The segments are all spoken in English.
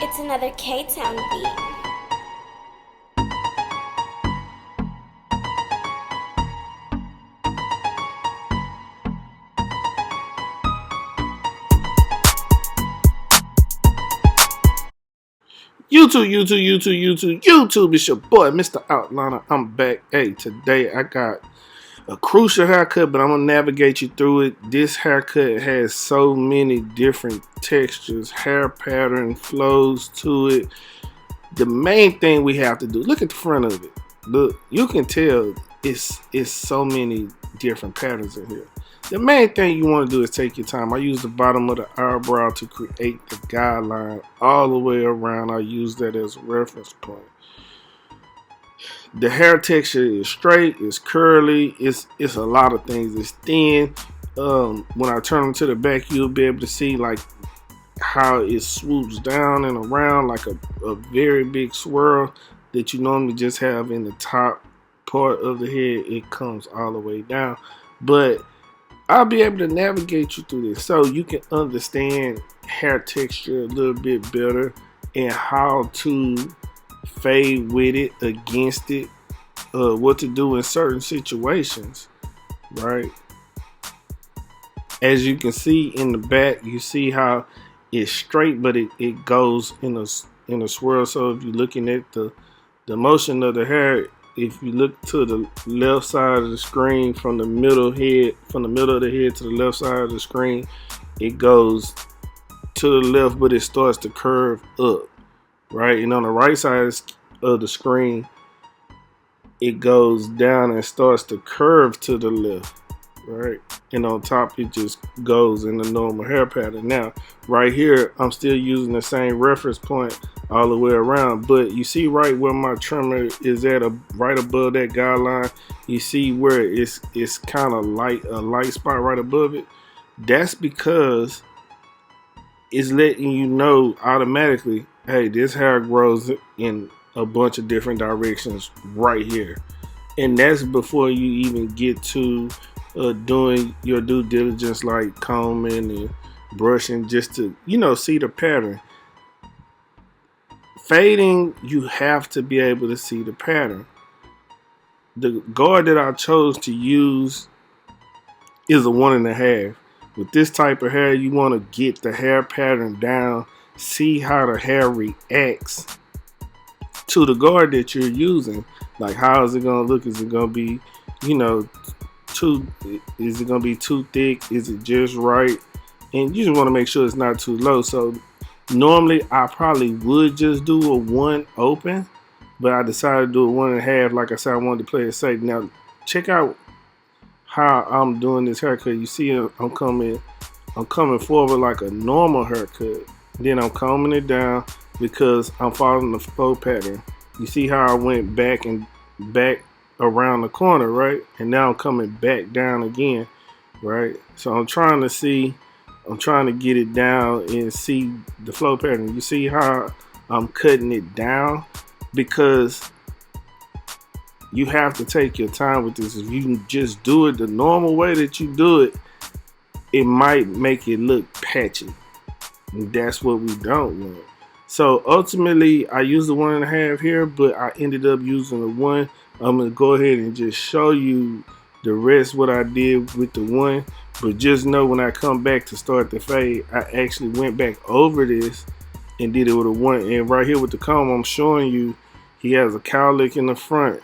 It's another K-Town beat. YouTube, it's your boy, Mr. Outliner. I'm back. Hey, today I got a crucial haircut, but I'm gonna navigate you through it. This haircut has so many different textures, hair pattern, flows to it. The main thing we have to do, look at the front of it. Look, you can tell it's so many different patterns in here. The main thing you want to do is take your time. I use the bottom of the eyebrow to create the guideline all the way around. I use that as a reference point. The hair texture is straight, it's curly, it's a lot of things. It's thin. When I turn them to the back, you'll be able to see like how it swoops down and around like a very big swirl that you normally just have in the top part of the head. It comes all the way down, but I'll be able to navigate you through this so you can understand hair texture a little bit better and how to fade with it, against it, what to do in certain situations, right? As you can see in the back, you see how it's straight, but it goes in a swirl. So if you're looking at the motion of the hair, if you look to the left side of the screen from the middle of the head to the left side of the screen, it goes to the left, but it starts to curve up, right? And on the right side of the screen, it goes down and starts to curve to the left, right? And on top, it just goes in the normal hair pattern. Now, right here, I'm still using the same reference point all the way around, but you see right where my trimmer is at, right above that guideline. You see where it's kind of light, a light spot right above it. That's because it's letting you know automatically, hey, this hair grows in a bunch of different directions right here. And that's before you even get to doing your due diligence, like combing and brushing, just to see the pattern. Fading, you have to be able to see the pattern. The guard that I chose to use is a 1.5. With this type of hair, you want to get the hair pattern down, see how the hair reacts to the guard that you're using. Like, how is it going to look? Is it going to be, is it going to be too thick? Is it just right? And you just want to make sure it's not too low. So normally I probably would just do a 1 open, but I decided to do a 1.5. Like I said, I wanted to play it safe. Now check out how I'm doing this haircut. You see, I'm coming forward like a normal haircut. Then I'm combing it down because I'm following the flow pattern. You see how I went back and back around the corner, right? And now I'm coming back down again, right? So I'm trying to get it down and see the flow pattern. You see how I'm cutting it down? Because you have to take your time with this. If you can just do it the normal way that you do it, it might make it look patchy. And that's what we don't want. So ultimately, I used the 1.5 here, but I ended up using the 1. I'm going to go ahead and just show you the rest what I did with the 1. But just know when I come back to start the fade, I actually went back over this and did it with a 1. And right here with the comb, I'm showing you he has a cowlick in the front.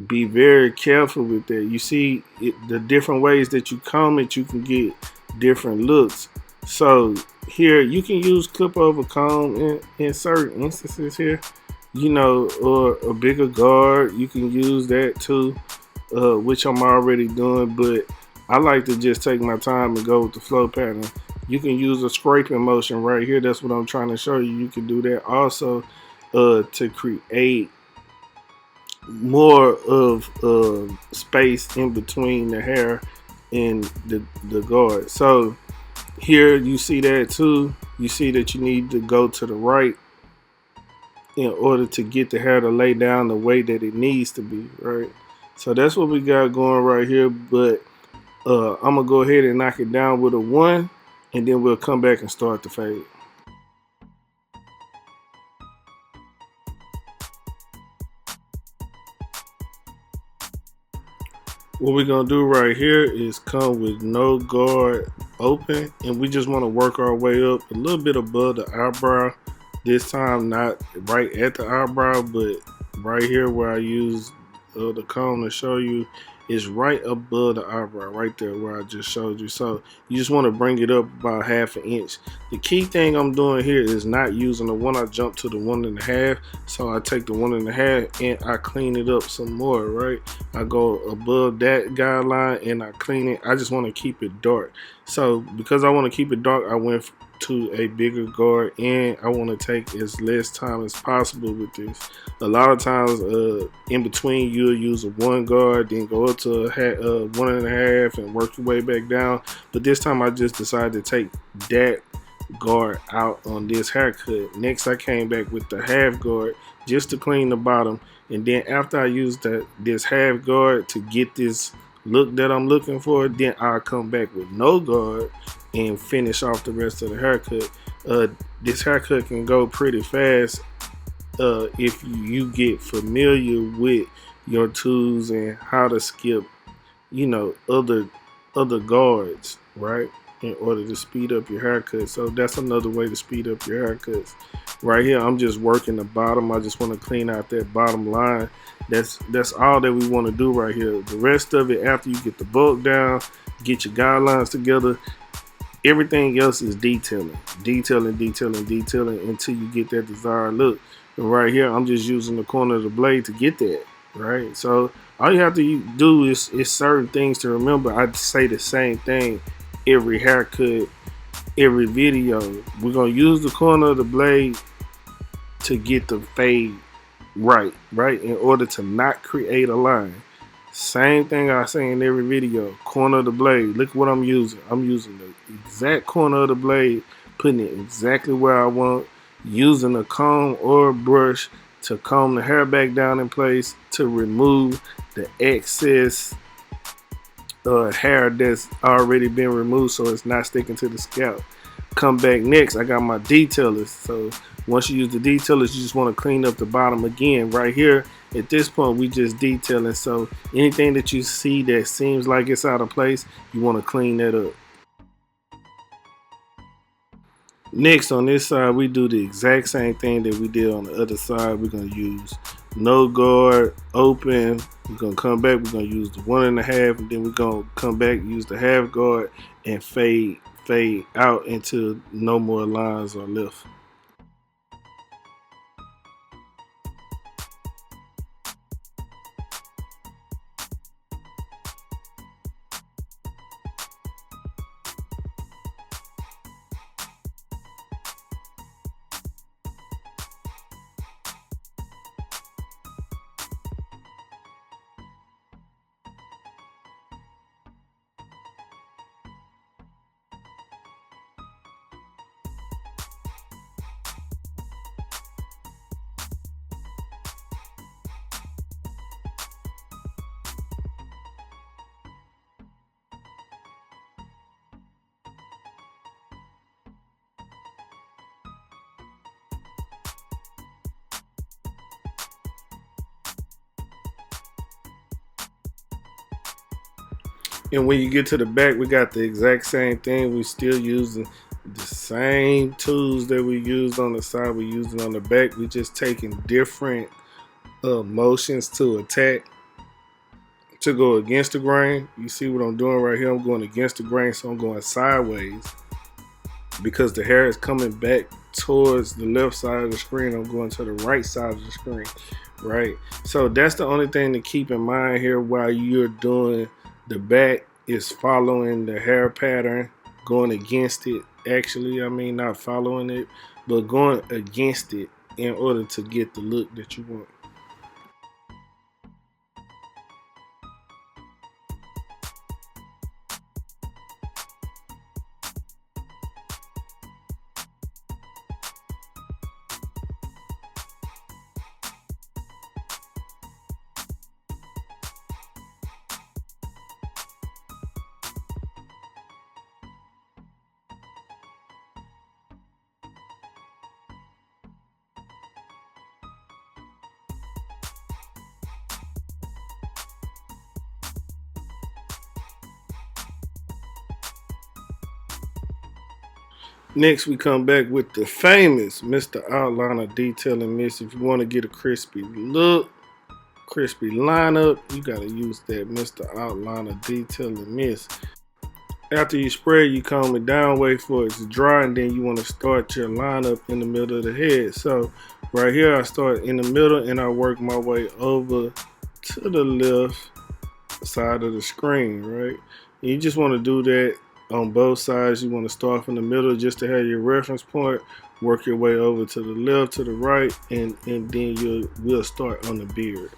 Be very careful with that. You see the different ways that you comb it, you can get different looks. So here you can use clip over comb in certain instances here, or a bigger guard. You can use that too, which I'm already doing, but I like to just take my time and go with the flow pattern. You can use a scraping motion right here. That's what I'm trying to show you. You can do that also to create more of space in between the hair and the guard. So here you see that too. You see that you need to go to the right in order to get the hair to lay down the way that it needs to be, right? So that's what we got going right here. But I'm gonna go ahead and knock it down with a 1, and then we'll come back and start the fade. What we're gonna do right here is come with no guard open, and we just want to work our way up a little bit above the eyebrow. This time not right at the eyebrow, but right here where I use the comb to show you is right above the eyebrow, right there where I just showed you. So you just want to bring it up about half an inch. The key thing I'm doing here is not using the one. I jump to the 1.5, so I take the 1.5 and I clean it up some more, right? I go above that guideline and I clean it. I just want to keep it dark. So because I want to keep it dark, I went to a bigger guard, and I want to take as less time as possible with this. A lot of times in between, you'll use a 1 guard, then go up to a 1.5 and work your way back down. But this time I just decided to take that guard out on this haircut. Next I came back with the half guard just to clean the bottom, and then after I used this half guard to get this look that I'm looking for, then I'll come back with no guard and finish off the rest of the haircut. This haircut can go pretty fast if you get familiar with your tools and how to skip, other guards, right? In order to speed up your haircut. So that's another way to speed up your haircuts. Right here, I'm just working the bottom. I just want to clean out that bottom line. That's all that we want to do right here. The rest of it, after you get the bulk down, get your guidelines together, everything else is detailing until you get that desired look. And right here, I'm just using the corner of the blade to get that, right? So all you have to do is certain things to remember. I say the same thing every haircut, every video. We're gonna use the corner of the blade to get the fade right, in order to not create a line. Same thing I say in every video. Corner of the blade. Look what I'm using. I'm using the exact corner of the blade, putting it exactly where I want, using a comb or a brush to comb the hair back down in place to remove the excess hair that's already been removed so it's not sticking to the scalp. Come back next, I got my detailers. So once you use the detailers, you just want to clean up the bottom again. Right here, at this point, we just detailing. So anything that you see that seems like it's out of place, you want to clean that up. Next, on this side, we do the exact same thing that we did on the other side. We're going to use no guard, open. We're going to come back. We're going to use the 1.5, and then we're going to come back, use the half guard, and fade out until no more lines are left. And when you get to the back, we got the exact same thing. We still using the same tools that we used on the side, we using on the back. We just taking different motions to attack, to go against the grain. You see what I'm doing right here? I'm going against the grain, so I'm going sideways because the hair is coming back towards the left side of the screen. I'm going to the right side of the screen, right? So that's the only thing to keep in mind here while you're doing the back, is following the hair pattern, going against it. Actually, I mean, not following it, but going against it in order to get the look that you want. Next, we come back with the famous Mr. Outliner Detailing Mist. If you want to get a crispy look, crispy lineup, you got to use that Mr. Outliner Detailing Mist. After you spray, you comb it down, wait for it to dry, and then you want to start your lineup in the middle of the head. So right here, I start in the middle and I work my way over to the left side of the screen, right? And you just want to do that on both sides. You want to start from the middle just to have your reference point, work your way over to the left, to the right, and then we'll start on the beard.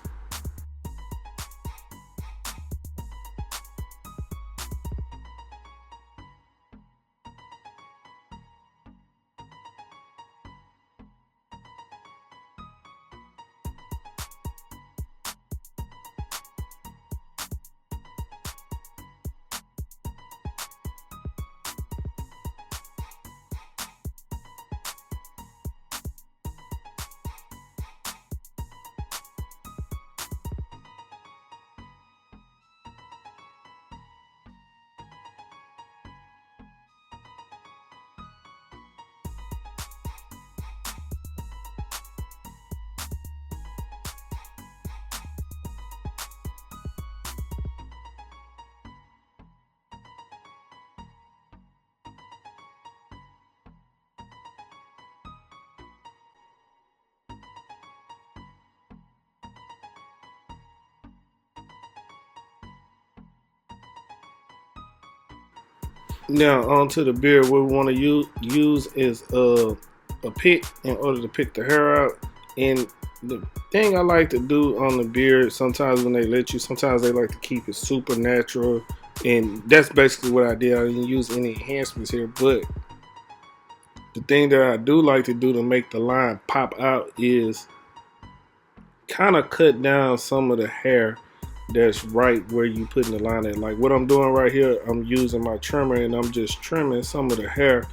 Now onto the beard. What we want to use is a pick in order to pick the hair out. And the thing I like to do on the beard, sometimes when they let you, sometimes they like to keep it super natural, and that's basically what I did. I didn't use any enhancements here, but the thing that I do like to do to make the line pop out is kind of cut down some of the hair that's right where you putting the line at. Like what I'm doing right here, I'm using my trimmer and I'm just trimming some of the hair,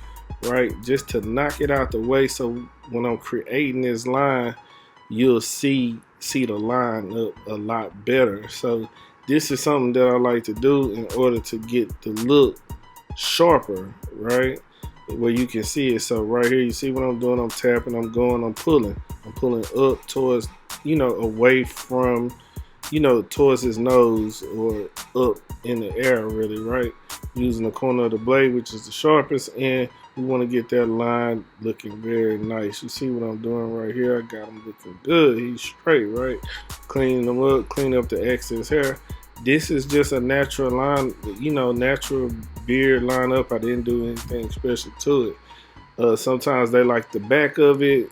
right, just to knock it out the way, so when I'm creating this line, you'll see the line up a lot better. So this is something that I like to do in order to get the look sharper, right, where you can see it. So right here, you see what I'm doing? I'm tapping, I'm going, I'm pulling up towards, away from, towards his nose, or up in the air, really, right? Using the corner of the blade, which is the sharpest, and we want to get that line looking very nice. You see what I'm doing right here? I got him looking good. He's straight, right? Cleaning him up, clean up the excess hair. This is just a natural line, natural beard lineup. I didn't do anything special to it. Sometimes they like the back of it,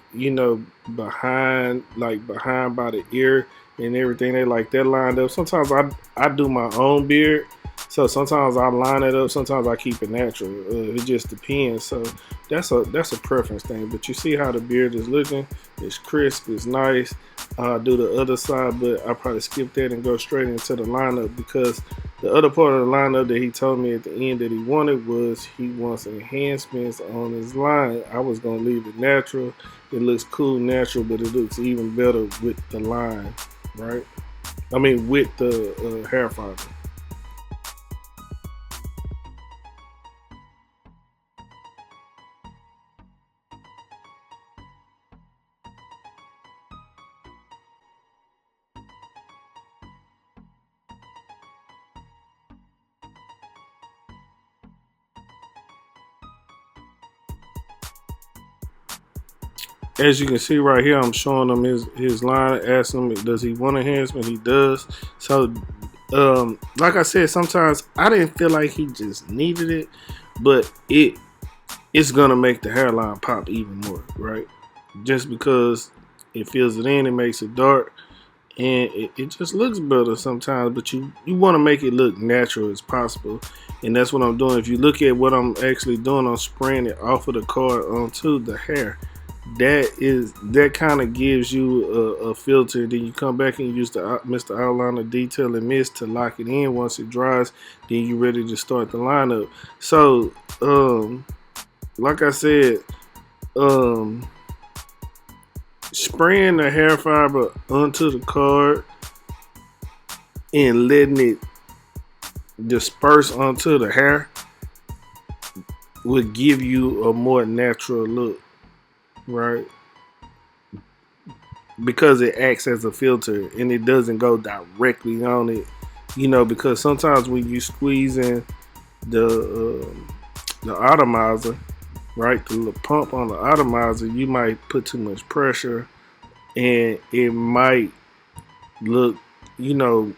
behind by the ear and everything. They like that lined up. Sometimes I do my own beard, so sometimes I line it up. Sometimes I keep it natural. It just depends. So that's a preference thing. But you see how the beard is looking? It's crisp. It's nice. I'll do the other side, but I probably skip that and go straight into the lineup, because the other part of the lineup that he told me at the end that he wanted was he wants enhancements on his line. I was going to leave it natural. It looks cool natural, but it looks even better with the line, right? I mean, with the hair fiber. As you can see right here, I'm showing him his line, asking him, does he want enhancement? He does. So, like I said, sometimes I didn't feel like he just needed it, but it's gonna make the hairline pop even more, right? Just because it fills it in, it makes it dark, and it just looks better sometimes. But you want to make it look natural as possible, and that's what I'm doing. If you look at what I'm actually doing, I'm spraying it off of the card onto the hair. That kind of gives you a filter. Then you come back and use the Mr. Outliner Detailing Mist to lock it in. Once it dries, then you're ready to start the lineup. So like I said, spraying the hair fiber onto the card and letting it disperse onto the hair, would give you a more natural look, right? Because it acts as a filter and it doesn't go directly on it. Because sometimes when you squeeze in the atomizer, right, the little pump on the atomizer, you might put too much pressure, and it might look, you know,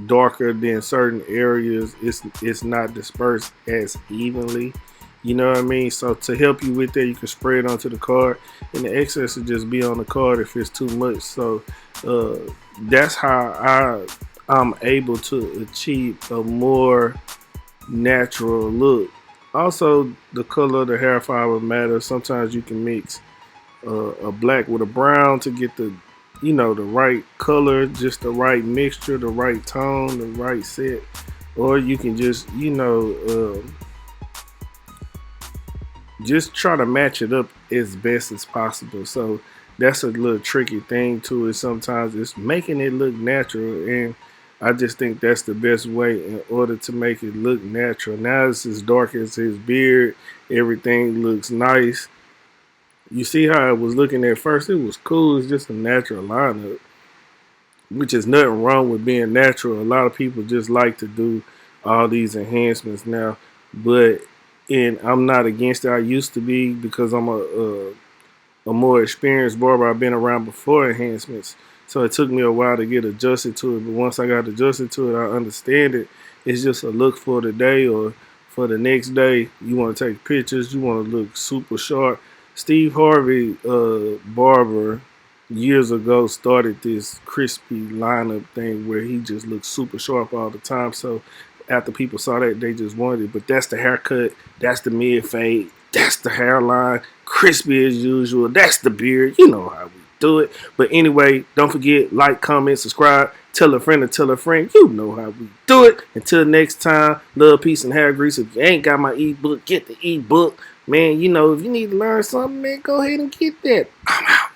darker than certain areas. It's not dispersed as evenly. You know what I mean? So to help you with that, you can spray it onto the card, and the excess will just be on the card if it's too much. So uh, that's how I'm able to achieve a more natural look. Also, the color of the hair fiber matters. Sometimes you can mix a black with a brown to get the right color, just the right mixture, the right tone, the right set. Or you can just try to match it up as best as possible. So that's a little tricky thing to it. Sometimes it's making it look natural, and I just think that's the best way in order to make it look natural. Now it's as dark as his beard. Everything looks nice. You see how it was looking at first? It was cool. It's just a natural lineup, which is nothing wrong with being natural. A lot of people just like to do all these enhancements now, but and I'm not against it. I used to be, because I'm a more experienced barber. I've been around before enhancements, so it took me a while to get adjusted to it. But once I got adjusted to it, I understand it. It's just a look for the day or for the next day. You want to take pictures. You want to look super sharp. Steve Harvey, Barber, years ago started this crispy lineup thing where he just looked super sharp all the time. So after people saw that, they just wanted it. But that's the haircut. That's the mid fade. That's the hairline. Crispy as usual. That's the beard. You know how we do it. But anyway, don't forget, like, comment, subscribe. Tell a friend to tell a friend. You know how we do it. Until next time, love, peace, and hair grease. If you ain't got my ebook, get the ebook. Man, if you need to learn something, man, go ahead and get that. I'm out.